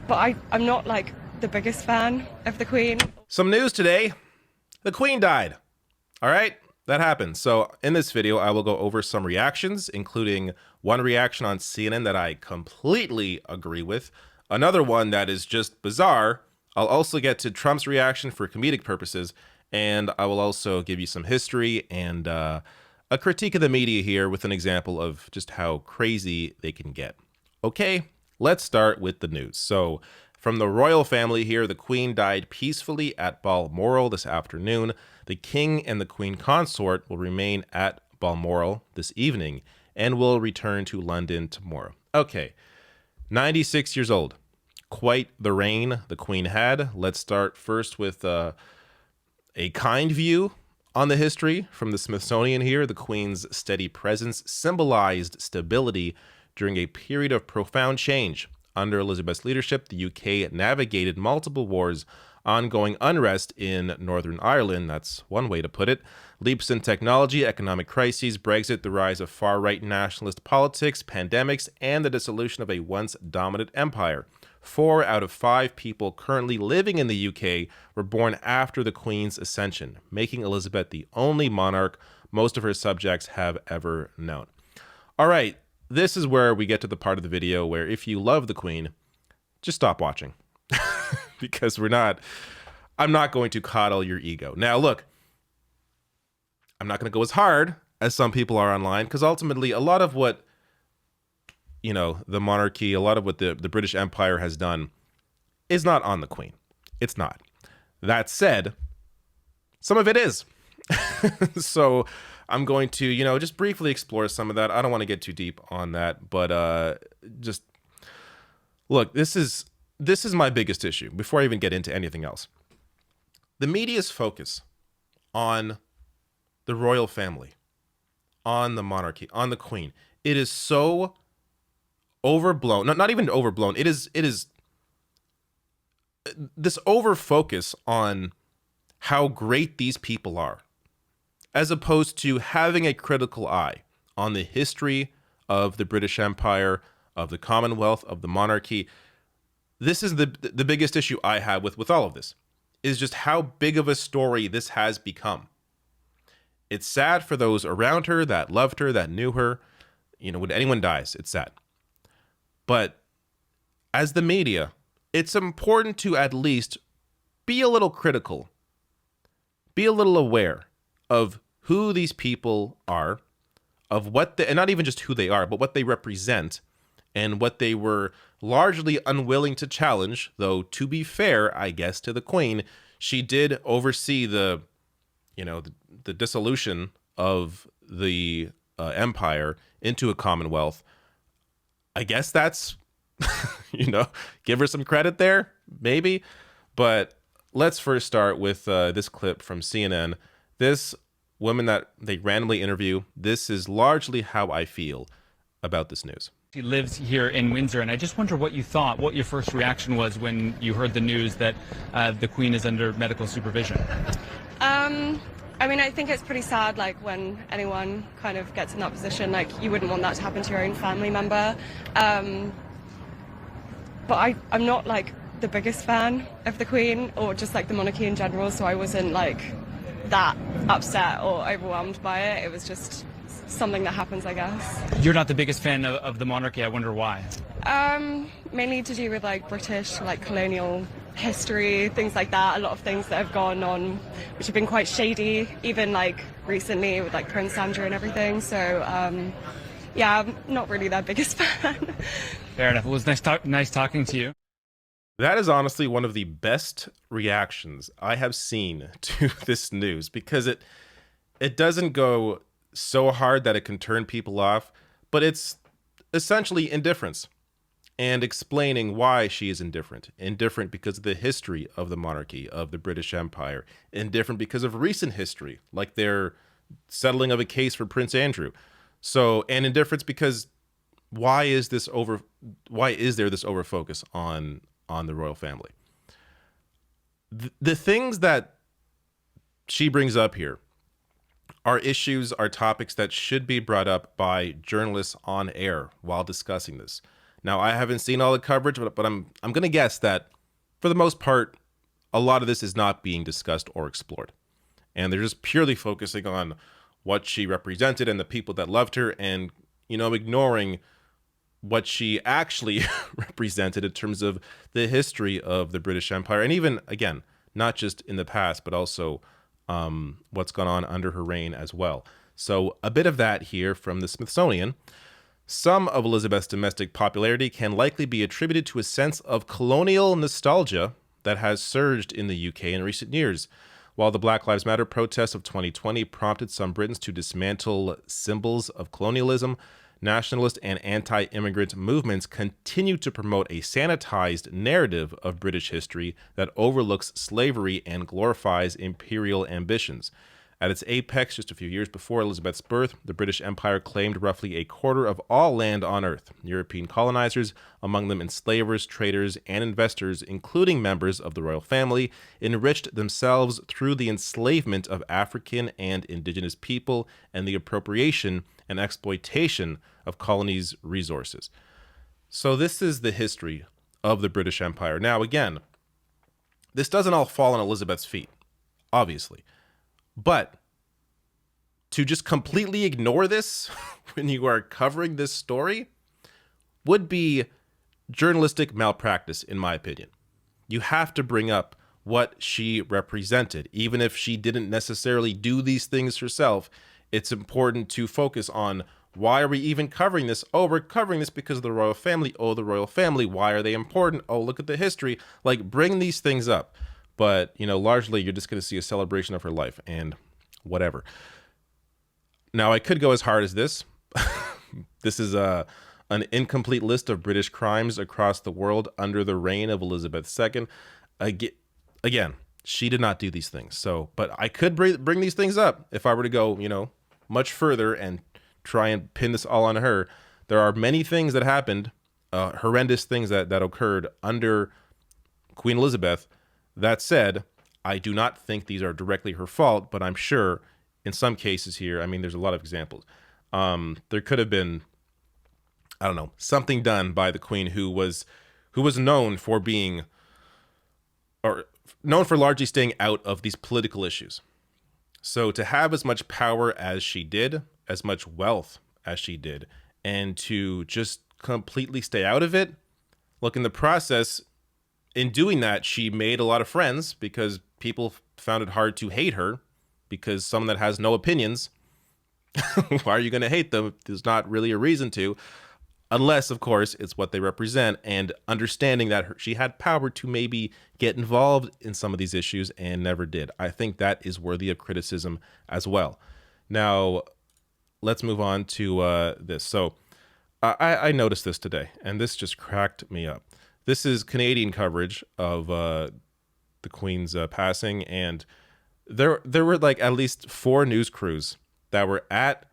but I'm not like the biggest fan of the Queen. Some news today. The Queen died. All right, that happened. So in this video, I will go over some reactions, including one reaction on CNN that I completely agree with, another one that is just bizarre. I'll also get to Trump's reaction for comedic purposes, and I will also give you some history and a critique of the media here with an example of just how crazy they can get. Okay, let's start with the news. So from the royal family here, the Queen died peacefully at Balmoral this afternoon. The King and the Queen Consort will remain at Balmoral this evening and will return to London tomorrow. Okay, 96 years old. Quite the reign the Queen had. Let's start first with a kind view on the history from the Smithsonian here. The Queen's steady presence symbolized stability during a period of profound change. Under Elizabeth's leadership, the UK navigated multiple wars, ongoing unrest in Northern Ireland, that's one way to put it, leaps in technology, economic crises, Brexit, the rise of far-right nationalist politics, pandemics, and the dissolution of a once dominant empire. 4 out of 5 people currently living in the UK were born after the Queen's ascension, making Elizabeth the only monarch most of her subjects have ever known. All right, this is where we get to the part of the video where if you love the Queen, just stop watching. Because I'm not going to coddle your ego. Now, look, I'm not going to go as hard as some people are online, because ultimately a lot of what, the monarchy, a lot of what the British Empire has done is not on the Queen. It's not. That said, some of it is. So I'm going to, just briefly explore some of that. I don't want to get too deep on that, but just look, this is my biggest issue before I even get into anything else. The media's focus on the royal family, on the monarchy, on the Queen, it is so overblown. Not even overblown. It is this over focus on how great these people are, as opposed to having a critical eye on the history of the British Empire, of the Commonwealth, of the monarchy. This is the biggest issue I have with all of this, is just how big of a story this has become. It's sad for those around her that loved her, that knew her. When anyone dies, it's sad. But as the media, it's important to at least be a little critical, be a little aware of who these people are, of and not even just who they are, but what they represent, and what they were largely unwilling to challenge, though to be fair, I guess, to the Queen, she did oversee the dissolution of the empire into a commonwealth. I guess that's, give her some credit there, maybe. But let's first start with this clip from CNN. This woman that they randomly interview, this is largely how I feel about this news. She lives here in Windsor, and I just wonder what you thought, what your first reaction was when you heard the news that the Queen is under medical supervision. I think it's pretty sad, like, when anyone kind of gets in that position, like, you wouldn't want that to happen to your own family member. But I'm not, like, the biggest fan of the Queen, or just, like, the monarchy in general, so I wasn't, like, that upset or overwhelmed by it. It was just something that happens, I guess. You're not the biggest fan of the monarchy. I wonder why. Mainly to do with like British colonial history, things like that. A lot of things that have gone on which have been quite shady, even like recently with like Prince Andrew and everything. So yeah, I'm not really their biggest fan. Fair enough. It was nice talking to you. That is honestly one of the best reactions I have seen to this news, because it doesn't go so hard that it can turn people off, but it's essentially indifference and explaining why she is indifferent. Indifferent because of the history of the monarchy, of the British Empire. Indifferent because of recent history, like their settling of a case for Prince Andrew. So, and indifference because why is there this over focus on the royal family? The things that she brings up here are issues, are topics that should be brought up by journalists on air while discussing this. Now, I haven't seen all the coverage, but I'm going to guess that for the most part, a lot of this is not being discussed or explored. And they're just purely focusing on what she represented and the people that loved her, and, ignoring what she actually represented in terms of the history of the British Empire. And even, again, not just in the past, but also what's gone on under her reign as well. So a bit of that here from the Smithsonian. Some of Elizabeth's domestic popularity can likely be attributed to a sense of colonial nostalgia that has surged in the UK in recent years. While the Black Lives Matter protests of 2020 prompted some Britons to dismantle symbols of colonialism, nationalist and anti-immigrant movements continue to promote a sanitized narrative of British history that overlooks slavery and glorifies imperial ambitions. At its apex just a few years before Elizabeth's birth, the British Empire claimed roughly a quarter of all land on Earth. European colonizers, among them enslavers, traders, and investors, including members of the royal family, enriched themselves through the enslavement of African and indigenous people and the appropriation and exploitation of colonies' resources. So this is the history of the British Empire. Now, again, this doesn't all fall on Elizabeth's feet, obviously. But to just completely ignore this when you are covering this story would be journalistic malpractice, in my opinion. You have to bring up what she represented. Even if she didn't necessarily do these things herself, it's important to focus on, why are we even covering this? Oh, we're covering this because of the royal family. Oh, the royal family, why are they important? Oh, look at the history. Like, bring these things up. But, largely you're just going to see a celebration of her life and whatever. Now, I could go as hard as this. This is an incomplete list of British crimes across the world under the reign of Elizabeth II. Again, she did not do these things. So, but I could bring these things up if I were to go, much further and try and pin this all on her. There are many things that happened, horrendous things that occurred under Queen Elizabeth. That said, I do not think these are directly her fault, but I'm sure in some cases here, there's a lot of examples. There could have been, something done by the Queen who was known for being, or known for largely staying out of these political issues. So to have as much power as she did, as much wealth as she did, and to just completely stay out of it, look, in the process, in doing that, she made a lot of friends because people found it hard to hate her, because someone that has no opinions, why are you going to hate them? There's not really a reason to, unless, of course, it's what they represent, and understanding that she had power to maybe get involved in some of these issues and never did. I think that is worthy of criticism as well. Now, let's move on to this. So I noticed this today, and this just cracked me up. This is Canadian coverage of the Queen's passing, and there were like at least 4 news crews that were that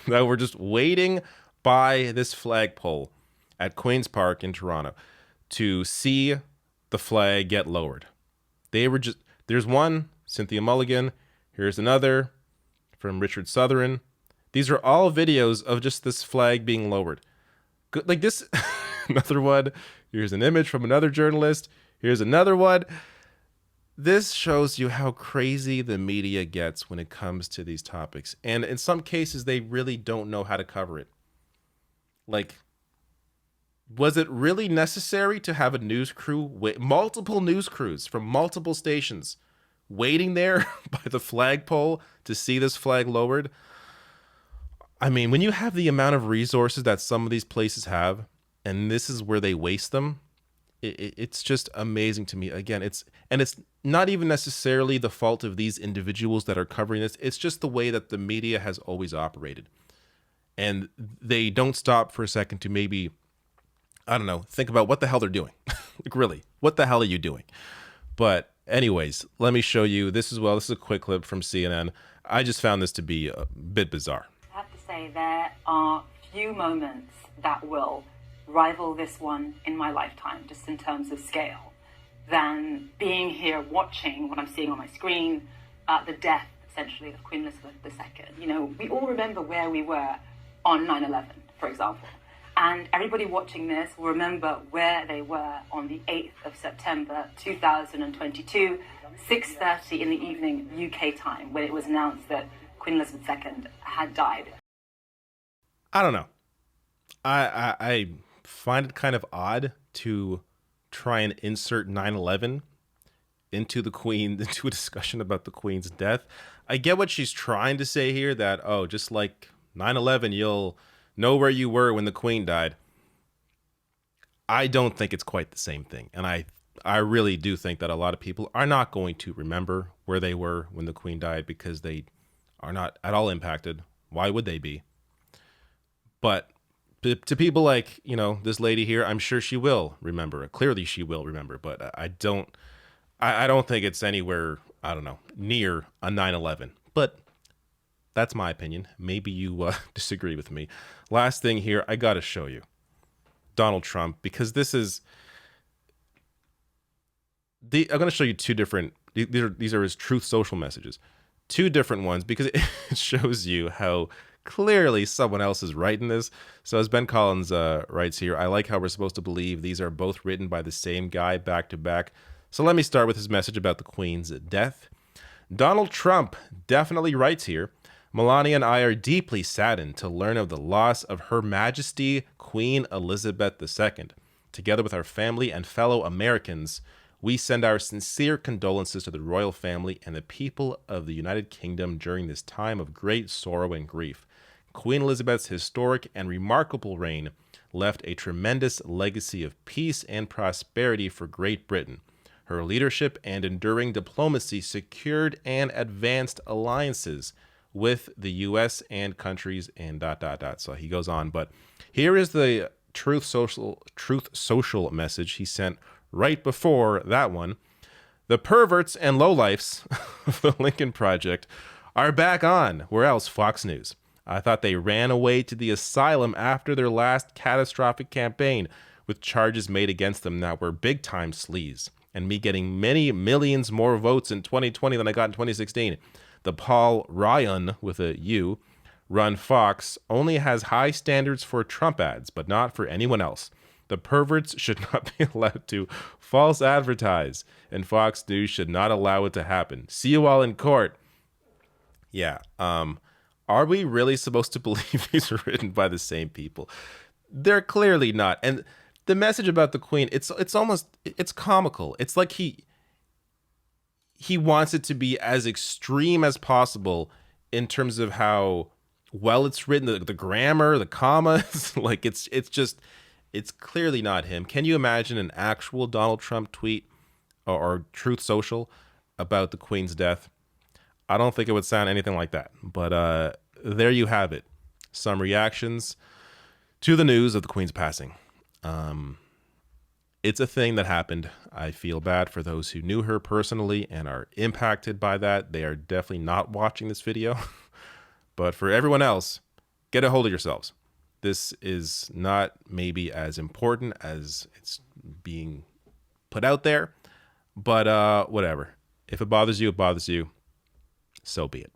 were just waiting by this flagpole at Queen's Park in Toronto to see the flag get lowered. They were just, there's one, Cynthia Mulligan, here's another from Richard Southern. These are all videos of just this flag being lowered. Like this. Another one. Here's an image from another journalist. Here's another one. This shows you how crazy the media gets when it comes to these topics. And in some cases, they really don't know how to cover it. Like, was it really necessary to have a news crew, multiple news crews from multiple stations, waiting there by the flagpole to see this flag lowered? When you have the amount of resources that some of these places have, and this is where they waste them, it's just amazing to me. Again, it's not even necessarily the fault of these individuals that are covering this. It's just the way that the media has always operated. And they don't stop for a second to maybe, think about what the hell they're doing. Like, really, what the hell are you doing? But anyways, let me show you this as well. This is a quick clip from CNN. I just found this to be a bit bizarre. I have to say, there are few moments that will rival this one in my lifetime, just in terms of scale, than being here watching what I'm seeing on my screen, the death, essentially, of Queen Elizabeth II. We all remember where we were on 9/11, for example. And everybody watching this will remember where they were on the 8th of September 2022, 6:30 in the evening UK time, when it was announced that Queen Elizabeth II had died. I don't know. I find it kind of odd to try and insert 9/11 into a discussion about the Queen's death. I get what she's trying to say here, that, oh, just like 9/11, you'll know where you were when the Queen died. I don't think it's quite the same thing. And I really do think that a lot of people are not going to remember where they were when the Queen died because they are not at all impacted. Why would they be? But to people like, this lady here, I'm sure she will remember. Clearly she will remember, but I don't think it's anywhere, I don't know, near a 9/11. But that's my opinion. Maybe you disagree with me. Last thing here, I got to show you Donald Trump, because this is I'm going to show you two different, these are his Truth Social messages. Two different ones, because it shows you how clearly someone else is writing this. So as Ben Collins writes here, I like how we're supposed to believe these are both written by the same guy back to back. So let me start with his message about the Queen's death. Donald Trump definitely writes here, Melania and I are deeply saddened to learn of the loss of Her Majesty Queen Elizabeth II. Together with our family and fellow Americans, we send our sincere condolences to the royal family and the people of the United Kingdom during this time of great sorrow and grief. Queen Elizabeth's historic and remarkable reign left a tremendous legacy of peace and prosperity for Great Britain. Her leadership and enduring diplomacy secured and advanced alliances with the U.S. and countries and ... So he goes on, but here is the Truth Social message he sent right before that one. The perverts and lowlifes of the Lincoln Project are back on. Where else? Fox News. I thought they ran away to the asylum after their last catastrophic campaign, with charges made against them that were big-time sleaze, and me getting many millions more votes in 2020 than I got in 2016. The Paul Ryan, with a U, run Fox only has high standards for Trump ads, but not for anyone else. The perverts should not be allowed to false advertise, and Fox News should not allow it to happen. See you all in court. Yeah, are we really supposed to believe these are written by the same people? They're clearly not. And the message about the Queen, it's comical. It's like he wants it to be as extreme as possible in terms of how well it's written, the grammar, the commas. Like it's clearly not him. Can you imagine an actual Donald Trump tweet or Truth Social about the Queen's death? I don't think it would sound anything like that. But there you have it. Some reactions to the news of the Queen's passing. It's a thing that happened. I feel bad for those who knew her personally and are impacted by that. They are definitely not watching this video. But for everyone else, get a hold of yourselves. This is not maybe as important as it's being put out there. But whatever. If it bothers you, it bothers you. So be it.